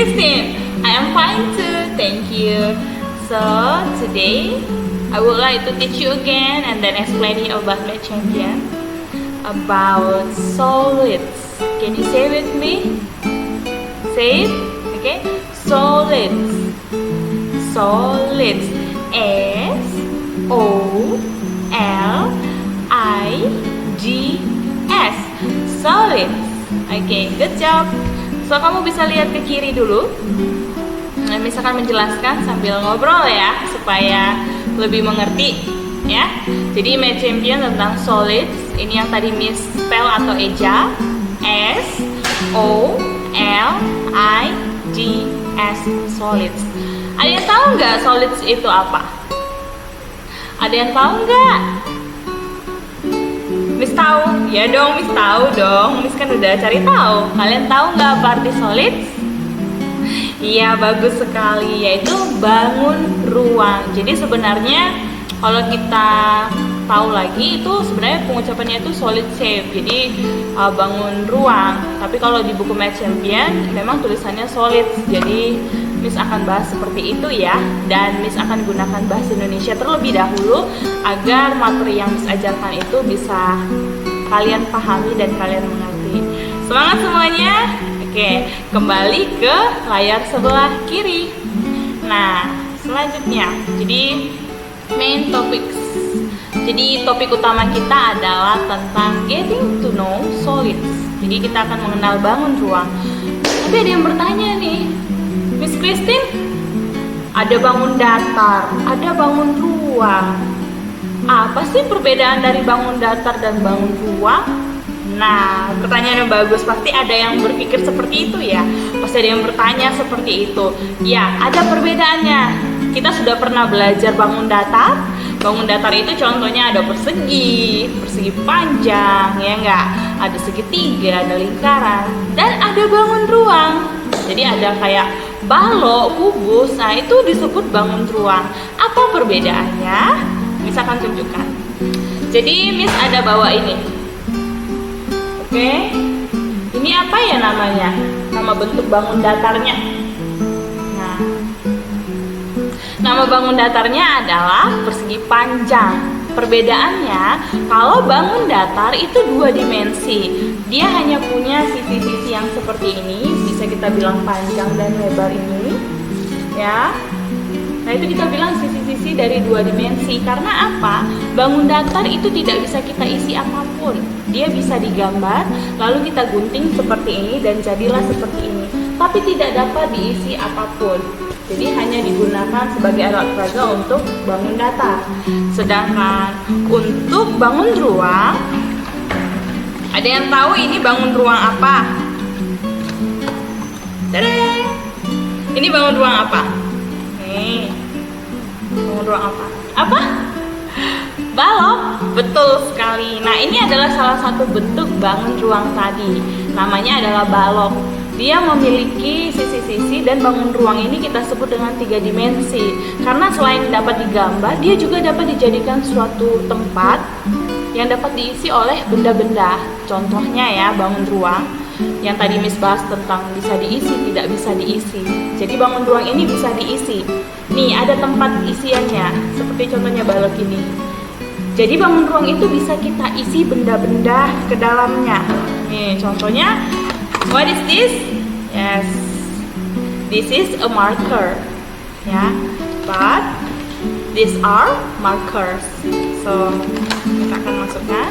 Christine. I am fine too, thank you. So today I would like to teach you again and then explaining about my champion about solids. Can you say with me? Say it, okay? Solids. Solids. S O L I G S. Solids. Okay, good job. So kamu bisa lihat ke kiri dulu. Nah, misalkan menjelaskan sambil ngobrol ya, supaya lebih mengerti ya. Jadi my champion tentang solids, ini yang tadi Miss spell atau eja, S O L I G S, solids. Ada yang tahu nggak solids itu apa? Ada yang tahu nggak? Miss tahu? Ya dong, Miss tahu dong. Miss kan udah cari tahu. Kalian tahu nggak apa arti solids? Iya, bagus sekali. Yaitu bangun ruang. Jadi sebenarnya kalau kita tahu lagi itu sebenarnya pengucapannya itu solid shape. Jadi bangun ruang. Tapi kalau di buku My Champion memang tulisannya solids. Jadi Miss akan bahas seperti itu ya, dan Miss akan gunakan bahasa Indonesia terlebih dahulu agar materi yang Miss ajarkan itu bisa kalian pahami dan kalian mengerti. Semangat semuanya. Oke, kembali ke layar sebelah kiri. Nah, selanjutnya, jadi main topics. Jadi topik utama kita adalah tentang getting to know solids. Jadi kita akan mengenal bangun ruang. Tapi ada yang bertanya nih, Miss Christine, ada bangun datar, ada bangun ruang. Apa sih perbedaan dari bangun datar dan bangun ruang? Nah, pertanyaan yang bagus. Pasti ada yang berpikir seperti itu ya. Pasti ada yang bertanya seperti itu. Ya, ada perbedaannya. Kita sudah pernah belajar bangun datar. Bangun datar itu contohnya ada persegi, persegi panjang, ya enggak? Ada segitiga, ada lingkaran, dan ada bangun ruang. Jadi ada kayak balok, kubus, nah itu disebut bangun ruang. Apa perbedaannya? Miss akan tunjukkan. Jadi Miss ada bawa ini. Oke, ini apa ya namanya? Nama bentuk bangun datarnya. Nah, nama bangun datarnya adalah persegi panjang. Perbedaannya, kalau bangun datar itu 2 dimensi. Dia hanya punya sisi-sisi yang seperti ini, bisa kita bilang panjang dan lebar ini, ya. Nah, itu kita bilang sisi-sisi dari 2 dimensi. Karena apa? Bangun datar itu tidak bisa kita isi apapun. Dia bisa digambar, lalu kita gunting seperti ini dan jadilah seperti ini. Tapi tidak dapat diisi apapun. Jadi hanya digunakan sebagai alat peraga untuk bangun datar. Sedangkan untuk bangun ruang, ada yang tahu ini bangun ruang apa? Tadang! Ini bangun ruang apa? Nih, bangun ruang apa? Apa? Balok, betul sekali. Nah, ini adalah salah satu bentuk bangun ruang tadi. Namanya adalah balok. Dia memiliki sisi-sisi dan bangun ruang ini kita sebut dengan 3 dimensi. Karena selain dapat digambar, dia juga dapat dijadikan suatu tempat yang dapat diisi oleh benda-benda. Contohnya ya, bangun ruang yang tadi Miss bahas tentang bisa diisi, tidak bisa diisi. Jadi bangun ruang ini bisa diisi. Nih, ada tempat isiannya, seperti contohnya balok ini. Jadi bangun ruang itu bisa kita isi benda-benda ke dalamnya. Nih, contohnya, what is this? Yes, this is a marker. Ya, but these are markers. So, kita akan masukkan.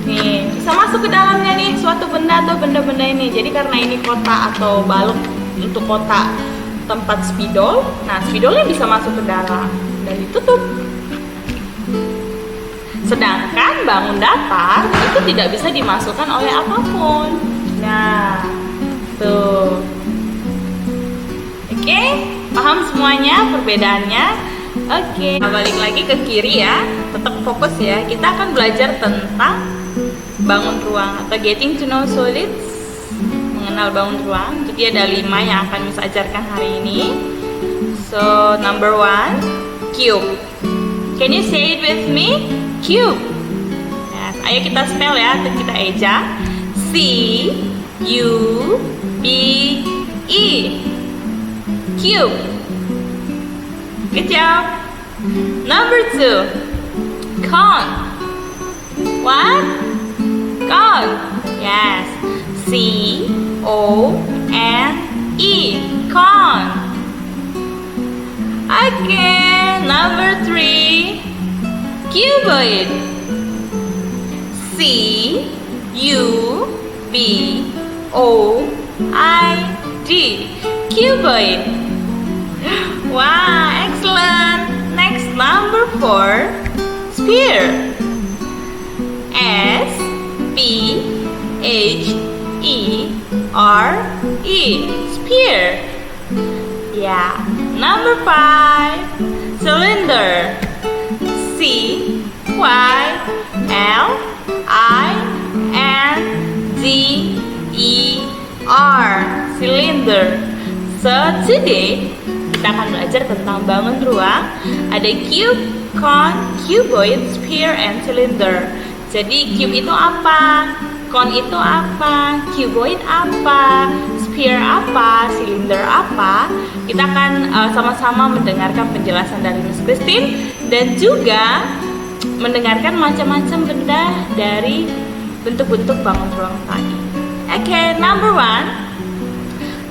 Nih, bisa masuk ke dalamnya nih suatu benda atau benda-benda ini. Jadi karena ini kotak atau balok untuk kotak tempat spidol, nah spidolnya bisa masuk ke dalam dan ditutup. Sedangkan bangun datar itu tidak bisa dimasukkan oleh apapun. Nah, tuh. Oke, paham semuanya perbedaannya? Oke, nah, balik lagi ke kiri ya. Tetap fokus ya. Kita akan belajar tentang bangun ruang atau getting to know solids, mengenal bangun ruang. Jadi ada 5 yang akan Miss ajarkan hari ini. So, number 1, cube. Can you say it with me? Cube. Yes. Ayo kita spell ya, kita eja. C U B E. Cube. Good job. Number 2. Cone. What? Cone. Yes. C-O-N-E. Cone. Okay. Number 3. Cuboid. C-U-B-O-I-D. Cuboid. Wow, excellent. Next, number 4. Sphere. S-P-H-E-R-E. Sphere. Yeah. Number 5. Cylinder. C-Y-L-I-N-D-E-R. Cylinder. So today kita akan belajar tentang bangun ruang. Ada cube, cone, cuboid, sphere, and cylinder. Jadi cube itu apa? Cone itu apa? Cuboid apa? Sphere apa? Cylinder apa? Kita akan sama-sama mendengarkan penjelasan dari Miss Christine dan juga mendengarkan macam-macam benda dari bentuk-bentuk bangun ruang tadi. Okay, number 1.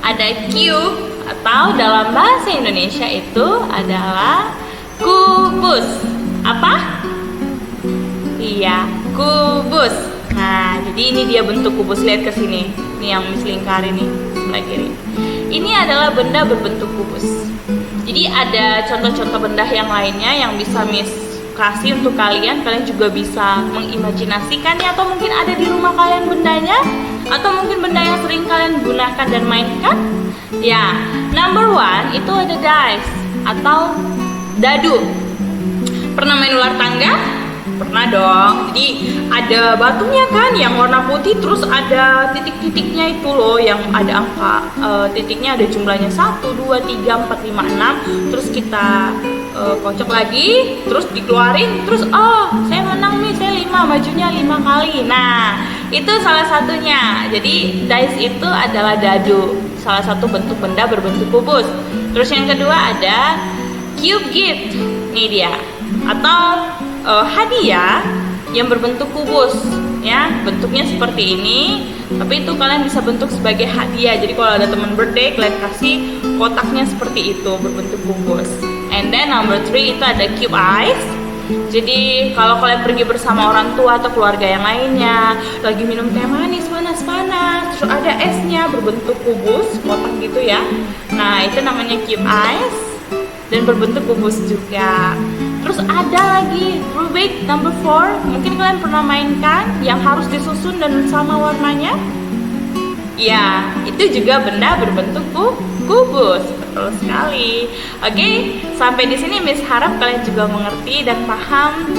Ada cube atau dalam bahasa Indonesia itu adalah kubus. Apa? Iya, kubus. Nah, jadi ini dia bentuk kubus. Lihat ke sini. Ini yang Miss lingkari nih sebelah kiri. Ini adalah benda berbentuk kubus. Jadi ada contoh-contoh benda yang lainnya yang bisa Miss kasih untuk kalian. Kalian juga bisa mengimajinasikannya, atau mungkin ada di rumah kalian bendanya, atau mungkin benda yang sering kalian gunakan dan mainkan. Ya, number 1 itu ada dice atau dadu. Pernah main ular tangga? Pernah dong. Jadi ada batunya kan yang warna putih, terus ada titik-titiknya itu loh, yang ada angka titiknya, ada jumlahnya 1, 2, 3, 4, 5, 6. Terus kita kocok lagi, terus dikeluarin, terus saya menang nih, saya 5, majunya 5 kali. Nah, itu salah satunya. Jadi dice itu adalah dadu, salah satu bentuk benda berbentuk kubus. Terus yang kedua ada cube gift. Ini dia, atau hadiah yang berbentuk kubus, ya, bentuknya seperti ini, tapi itu kalian bisa bentuk sebagai hadiah. Jadi kalau ada teman birthday, kalian kasih kotaknya seperti itu, berbentuk kubus. And then number 3 itu ada cube ice. Jadi kalau kalian pergi bersama orang tua atau keluarga yang lainnya, lagi minum teh manis panas-panas, terus ada esnya berbentuk kubus, kotak gitu ya. Nah, itu namanya cube ice dan berbentuk kubus juga. Terus ada lagi Rubik number 4. Mungkin kalian pernah mainkan, yang harus disusun dan sama warnanya. Ya, itu juga benda berbentuk kubus. Betul sekali. Oke, sampai di sini Miss harap kalian juga mengerti dan paham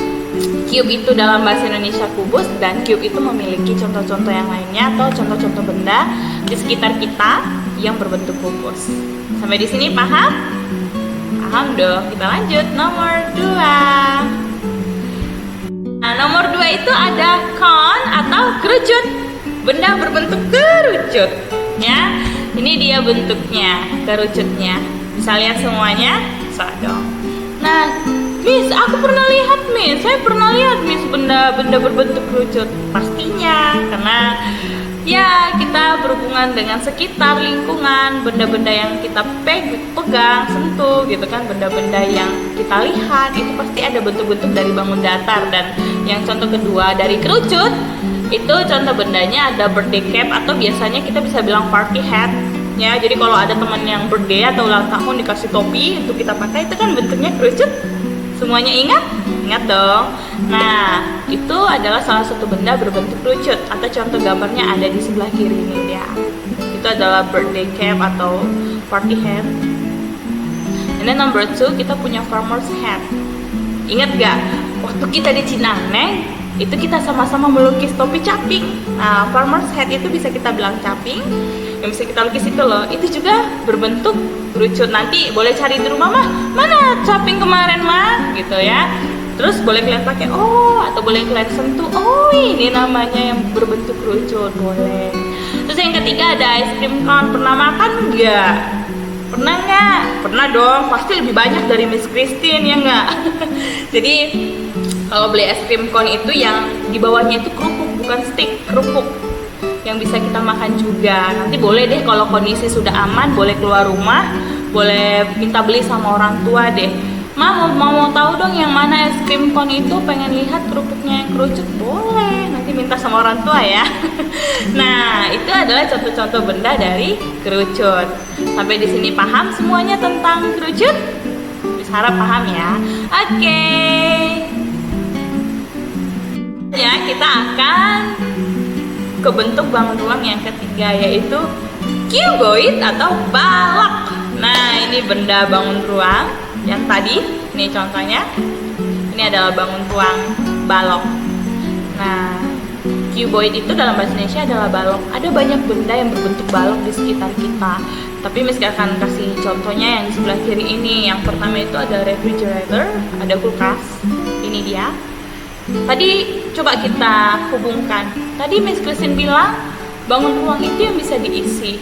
cube itu dalam bahasa Indonesia kubus, dan cube itu memiliki contoh-contoh yang lainnya atau contoh-contoh benda di sekitar kita yang berbentuk kubus. Sampai di sini paham? Paham dong. Kita lanjut nomor 2. Nah, nomor 2 itu ada cone atau kerucut. Benda berbentuk kerucut, ya. Ini dia bentuknya, kerucutnya. Bisa lihat semuanya? Bisa dong. Nah, Miss, aku pernah lihat, Miss. Saya pernah lihat, Miss, benda-benda berbentuk kerucut. Pastinya, karena ya kita berhubungan dengan sekitar lingkungan, benda-benda yang kita pegang, sentuh gitu kan, benda-benda yang kita lihat itu pasti ada bentuk-bentuk dari bangun datar. Dan yang contoh kedua dari kerucut, itu contoh bendanya ada birthday cap, atau biasanya kita bisa bilang party hat ya. Jadi kalau ada teman yang birthday atau ulang tahun dikasih topi untuk kita pakai, itu kan bentuknya kerucut. Semuanya ingat? Ingat dong. Nah, itu adalah salah satu benda berbentuk kerucut, atau contoh gambarnya ada di sebelah kiri ini dia. Itu adalah birthday cap atau party hat. And then number 2 kita punya farmer's hat. Ingat gak? Waktu kita di Cinaneng, itu kita sama-sama melukis topi caping. Nah, farmer's hat itu bisa kita bilang caping, yang bisa kita lukis itu loh, itu juga berbentuk kerucut. Nanti boleh cari di rumah, mah mana caping kemarin mah gitu ya. Terus boleh kalian pakai atau boleh kalian sentuh, ini namanya yang berbentuk kerucut, boleh. Terus yang ketiga ada ice cream cone. Pernah makan nggak? Pernah nggak? Pernah dong, pasti lebih banyak dari Miss Christine ya nggak? Jadi kalau beli es krim cone itu yang di bawahnya itu kerupuk, bukan stick, kerupuk yang bisa kita makan juga. Nanti boleh deh kalau kondisi sudah aman, boleh keluar rumah, boleh minta beli sama orang tua deh. Mau tahu dong yang mana es krim cone itu, pengen lihat kerupuknya yang kerucut, boleh, nanti minta sama orang tua ya. Nah, itu adalah contoh-contoh benda dari kerucut. Sampai di sini paham semuanya tentang kerucut? Harap paham ya. Oke. Ya, kita akan ke bentuk bangun ruang yang ketiga, yaitu cuboid atau balok. Nah, ini benda bangun ruang yang tadi, ini contohnya. Ini adalah bangun ruang balok. Nah, cuboid itu dalam bahasa Indonesia adalah balok. Ada banyak benda yang berbentuk balok di sekitar kita. Tapi Miss akan kasih contohnya yang di sebelah kiri ini. Yang pertama itu ada refrigerator, ada kulkas. Ini dia. Tadi coba kita hubungkan. Tadi Miss Christine bilang bangun ruang itu yang bisa diisi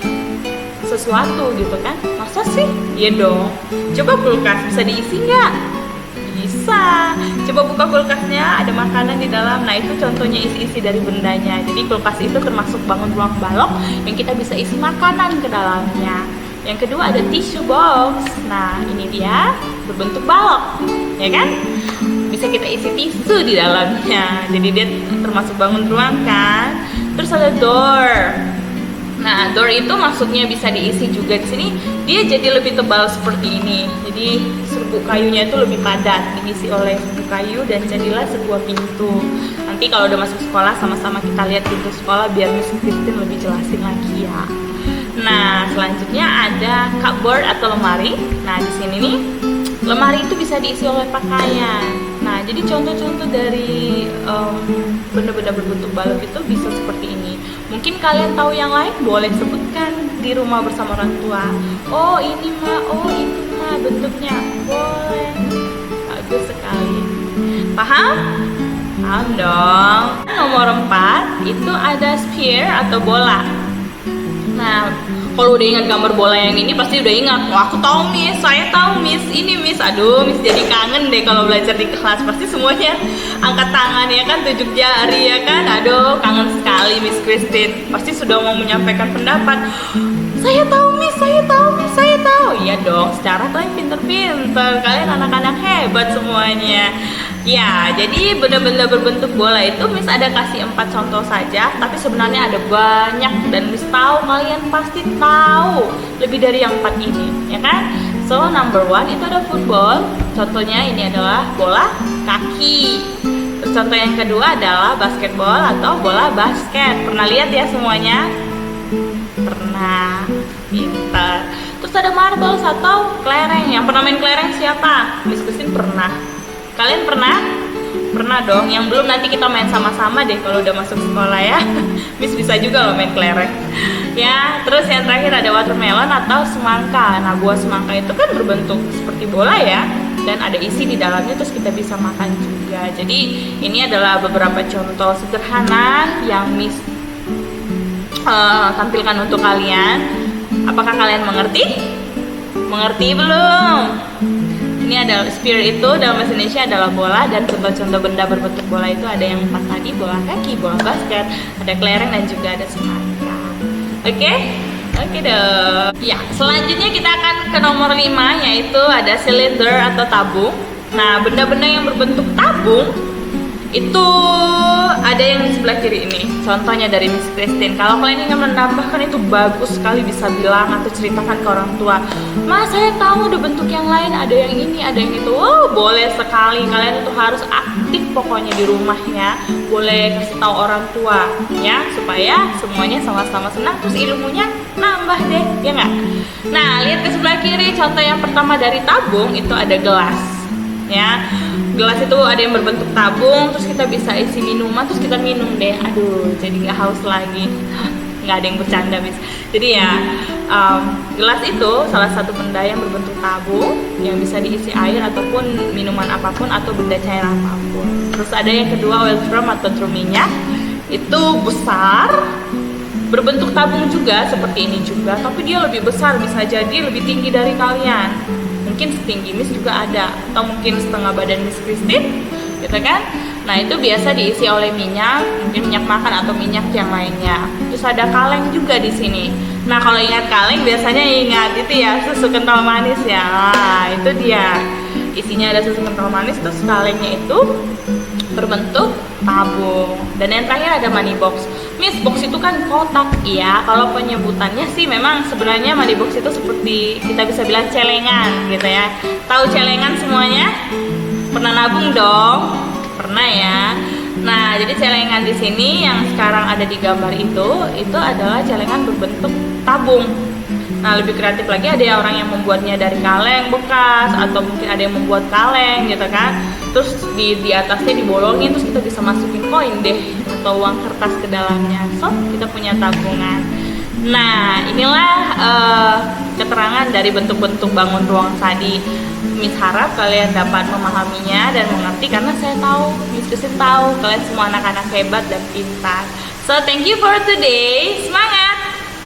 sesuatu gitu kan? Masa sih? Iya dong. Coba kulkas bisa diisi nggak? Bisa. Coba buka kulkasnya, ada makanan di dalam. Nah, itu contohnya isi-isi dari bendanya. Jadi kulkas itu termasuk bangun ruang balok yang kita bisa isi makanan ke dalamnya. Yang kedua ada tissue box. Nah, ini dia berbentuk balok, ya kan? Bisa kita isi tisu di dalamnya. Jadi dia termasuk bangun ruang kan. Terus ada door. Nah, door itu maksudnya bisa diisi juga. Di sini dia jadi lebih tebal seperti ini. Jadi serbuk kayunya itu lebih padat, diisi oleh serbuk kayu dan jadilah sebuah pintu. Nanti kalau udah masuk sekolah sama-sama kita lihat pintu sekolah biar Miss Christine lebih jelasin lagi ya. Nah, selanjutnya ada cupboard atau lemari. Nah, di sini nih lemari itu bisa diisi oleh pakaian. Nah, jadi contoh-contoh dari benda-benda berbentuk balok itu bisa seperti ini. Mungkin kalian tahu yang lain, boleh sebutkan di rumah bersama orang tua. Oh, ini mah, oh itu mah bentuknya. Boleh. Bagus sekali. Paham? Paham dong. Nomor 4 itu ada sphere atau bola. Nah, kalau udah ingat gambar bola yang ini pasti udah ingat. Wah, aku tahu Miss, saya tahu Miss, ini Miss. Aduh, Miss jadi kangen deh kalau belajar di kelas. Pasti semuanya angkat tangan ya kan, tunjuk jari ya kan. Aduh, kangen sekali Miss Christine. Pasti sudah mau menyampaikan pendapat. Saya tahu Miss, saya tahu Miss, saya tahu. Iya dong, secara kalian pinter-pinter. Kalian anak-anak hebat semuanya. Ya, jadi benda-benda berbentuk bola itu Miss ada kasih 4 contoh saja, tapi sebenarnya ada banyak dan Miss tahu kalian pasti tahu lebih dari yang 4 ini, ya kan? So, number 1 itu ada football. Contohnya ini adalah bola kaki. Terus contoh yang kedua adalah basketball atau bola basket. Pernah lihat ya semuanya? Pernah. Pintar. Terus ada marbles atau kelereng. Yang pernah main kelereng siapa? Miss Christine pernah. Kalian pernah? Pernah dong. Yang belum nanti kita main sama-sama deh kalau udah masuk sekolah ya. Miss bisa juga loh main kelereng. Ya, terus yang terakhir ada watermelon atau semangka. Nah, buah semangka itu kan berbentuk seperti bola ya, dan ada isi di dalamnya terus kita bisa makan juga. Jadi ini adalah beberapa contoh sederhana yang Miss tampilkan untuk kalian. Apakah kalian mengerti? Mengerti belum? Ini adalah sphere itu dalam bahasa Indonesia adalah bola, dan contoh-contoh benda berbentuk bola itu ada yang 4 tadi, bola kaki, bola basket, ada kelereng dan juga ada semangka. Oke? Oke dong. Ya, selanjutnya kita akan ke nomor 5, yaitu ada silinder atau tabung. Nah, benda-benda yang berbentuk tabung itu ada yang di sebelah kiri ini. Contohnya dari Miss Christine. Kalau kalian ingin menambahkan itu bagus sekali, bisa bilang atau ceritakan ke orang tua. Mas, saya tahu ada bentuk yang lain, ada yang ini, ada yang itu. Wow, boleh sekali. Kalian itu harus aktif pokoknya di rumahnya. Boleh kasih tahu orang tua ya, supaya semuanya sama-sama senang, terus ilmunya nambah deh, ya nggak? Nah, lihat ke sebelah kiri. Contoh yang pertama dari tabung itu ada gelas. Ya, gelas itu ada yang berbentuk tabung, terus kita bisa isi minuman, terus kita minum deh. Aduh, jadi nggak haus lagi. Nggak ada yang bercanda, Miss. Jadi ya, gelas itu salah satu benda yang berbentuk tabung yang bisa diisi air ataupun minuman apapun atau benda cair apapun. Terus ada yang kedua oil drum atau drum minyak. Itu besar, berbentuk tabung juga seperti ini juga, tapi dia lebih besar, bisa jadi lebih tinggi dari kalian. Mungkin setinggi Miss juga ada, atau mungkin setengah badan Miss Christine, gitu kan? Nah itu biasa diisi oleh minyak, mungkin minyak makan atau minyak yang lainnya. Terus ada kaleng juga di sini. Nah kalau ingat kaleng biasanya ingat itu ya susu kental manis ya. Nah, itu dia. Isinya ada susu kental manis, terus kalengnya itu berbentuk tabung. Dan yang terakhir ada money box. Miss, box itu kan kotak. Iya, kalau penyebutannya sih memang sebenarnya money box itu seperti kita bisa bilang celengan gitu ya. Tahu celengan semuanya? Pernah nabung dong? Pernah ya. Nah, jadi celengan di sini yang sekarang ada di gambar itu adalah celengan berbentuk tabung. Nah, lebih kreatif lagi ada orang yang membuatnya dari kaleng bekas, atau mungkin ada yang membuat kaleng gitu kan. Terus di atasnya dibolongin, terus kita bisa masukin koin deh atau uang kertas ke dalamnya. So, kita punya tabungan. Nah, inilah keterangan dari bentuk-bentuk bangun ruang tadi. Miss harap kalian dapat memahaminya dan mengerti, karena saya tahu, Miss Christine tahu kalian semua anak-anak hebat dan pintar. So, thank you for today. Semangat!